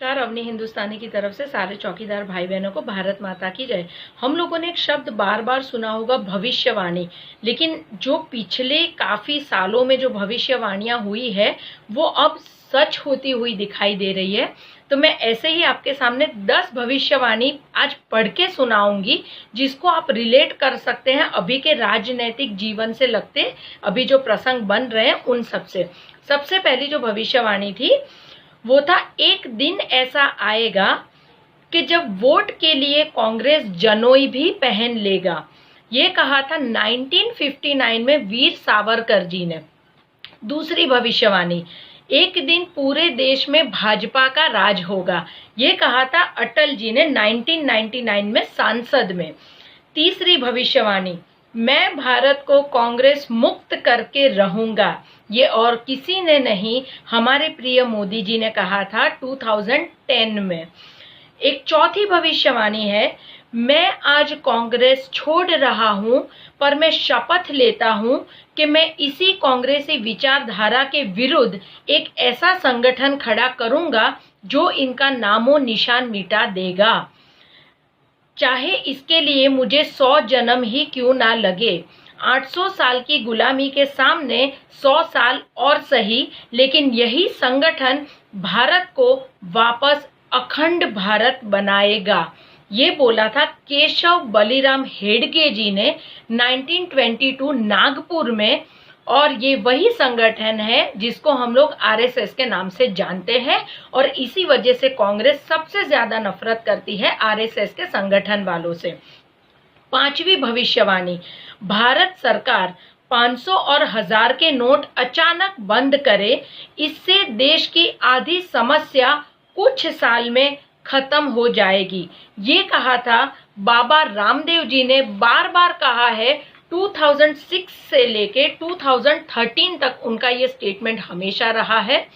नमस्कार। अवनी हिंदुस्तानी की तरफ से सारे चौकीदार भाई बहनों को भारत माता की जय। हम लोगों ने एक शब्द बार बार सुना होगा, भविष्यवाणी। लेकिन जो पिछले काफी सालों में जो भविष्यवाणियां हुई है वो अब सच होती हुई दिखाई दे रही है। तो मैं ऐसे ही आपके सामने 10 भविष्यवाणी आज पढ़ के सुनाऊंगी, जिसको आप रिलेट कर सकते हैं अभी के राजनीतिक जीवन से लगते अभी जो प्रसंग बन रहे हैं उन सबसे। सबसे पहली जो भविष्यवाणी थी वो था, एक दिन ऐसा आएगा कि जब वोट के लिए कांग्रेस जनोई भी पहन लेगा। ये कहा था 1959 में वीर सावरकर जी ने। दूसरी भविष्यवाणी, एक दिन पूरे देश में भाजपा का राज होगा। ये कहा था अटल जी ने 1999 में सांसद में। तीसरी भविष्यवाणी, मैं भारत को कांग्रेस मुक्त करके रहूंगा। ये और किसी ने नहीं, हमारे प्रिय मोदी जी ने कहा था 2010 में। एक चौथी भविष्यवाणी है, मैं आज कांग्रेस छोड़ रहा हूं, पर मैं शपथ लेता हूं कि मैं इसी कांग्रेसी विचारधारा के विरुद्ध एक ऐसा संगठन खड़ा करूंगा जो इनका नामो निशान मिटा देगा, चाहे इसके लिए मुझे 100 जन्म ही क्यों ना लगे। 800 साल की गुलामी के सामने 100 साल और सही, लेकिन यही संगठन भारत को वापस अखंड भारत बनाएगा। ये बोला था केशव बलिराम हेडगे जी ने 1922 नागपुर में। और ये वही संगठन है जिसको हम लोग आरएसएस के नाम से जानते हैं, और इसी वजह से कांग्रेस सबसे ज्यादा नफरत करती है आरएसएस के संगठन वालों से। पांचवी भविष्यवाणी, भारत सरकार 500 और 1000 के नोट अचानक बंद करे, इससे देश की आधी समस्या कुछ साल में खत्म हो जाएगी। ये कहा था बाबा रामदेव जी ने, बार बार कहा है। 2006 से लेके 2013 तक उनका ये स्टेटमेंट हमेशा रहा है।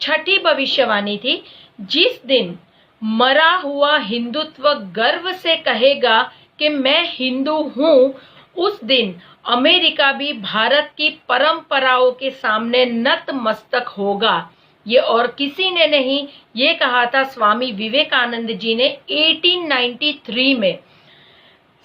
छठी भविष्यवाणी थी, जिस दिन मरा हुआ हिंदुत्व गर्व से कहेगा कि मैं हिंदू हूं, उस दिन अमेरिका भी भारत की परंपराओं के सामने नतमस्तक होगा। ये और किसी ने नहीं, ये कहा था स्वामी विवेकानंद जी ने 1893 में।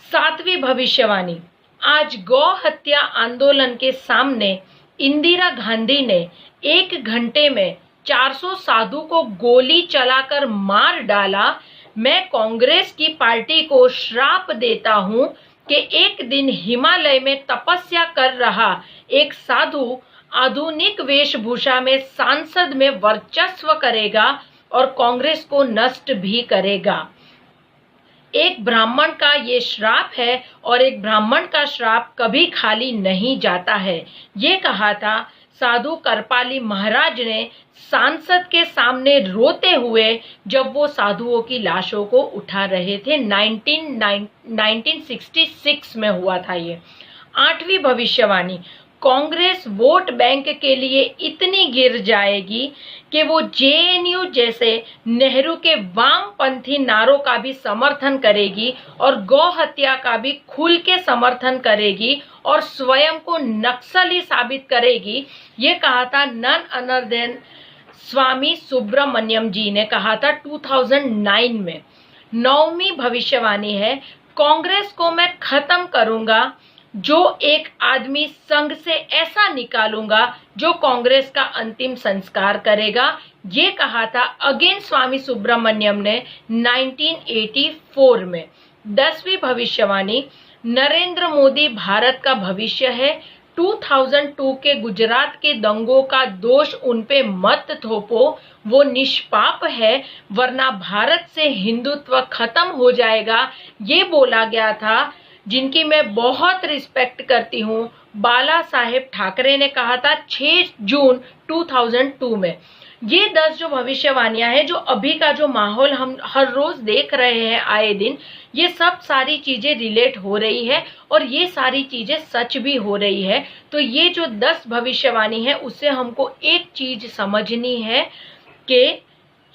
सातवीं भविष्यवाणी, आज गौ हत्या आंदोलन के सामने इंदिरा गांधी ने 1 घंटे में 400 साधु को गोली चलाकर मार डाला। मैं कांग्रेस की पार्टी को श्राप देता हूं कि एक दिन हिमालय में तपस्या कर रहा एक साधु आधुनिक वेशभूषा में सांसद में वर्चस्व करेगा और कांग्रेस को नष्ट भी करेगा। एक ब्राह्मण का ये श्राप है, और एक ब्राह्मण का श्राप कभी खाली नहीं जाता है। ये कहा था साधु करपाली महाराज ने सांसद के सामने रोते हुए, जब वो साधुओं की लाशों को उठा रहे थे। 1966 में हुआ था ये। आठवीं भविष्यवाणी, कांग्रेस वोट बैंक के लिए इतनी गिर जाएगी कि वो जेएनयू जैसे नेहरू के वामपंथी नारों का भी समर्थन करेगी और गौ हत्या का भी खुल के समर्थन करेगी और स्वयं को नक्सली साबित करेगी। ये कहा था नन अदर देन स्वामी सुब्रमण्यम जी ने कहा था 2009 में। 9वीं भविष्यवाणी है, कांग्रेस को मैं खत्म करूंगा, जो एक आदमी संघ से ऐसा निकालूंगा जो कांग्रेस का अंतिम संस्कार करेगा। ये कहा था अगेन स्वामी सुब्रमण्यम ने 1984 में। 10वीं भविष्यवाणी, नरेंद्र मोदी भारत का भविष्य है। 2002 के गुजरात के दंगों का दोष उन पे मत थोपो, वो निष्पाप है, वरना भारत से हिंदुत्व खत्म हो जाएगा। ये बोला गया था, जिनकी मैं बहुत रिस्पेक्ट करती हूँ, बाला साहेब ठाकरे ने कहा था 6 जून 2002 में। ये 10 जो भविष्यवाणियां हैं, जो अभी का जो माहौल हम हर रोज देख रहे हैं आए दिन, ये सब सारी चीजें रिलेट हो रही है और ये सारी चीजें सच भी हो रही है। तो ये जो 10 भविष्यवाणी है, उससे हमको एक चीज समझनी है कि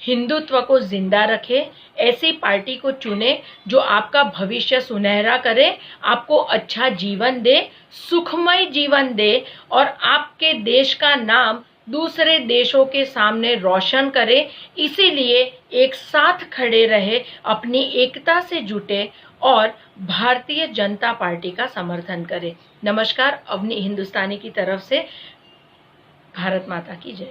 हिंदुत्व को जिंदा रखे, ऐसी पार्टी को चुने जो आपका भविष्य सुनहरा करे, आपको अच्छा जीवन दे, सुखमय जीवन दे और आपके देश का नाम दूसरे देशों के सामने रोशन करे। इसीलिए एक साथ खड़े रहे, अपनी एकता से जुटे और भारतीय जनता पार्टी का समर्थन करे। नमस्कार, अवनी हिंदुस्तानी की तरफ से भारत माता की जय।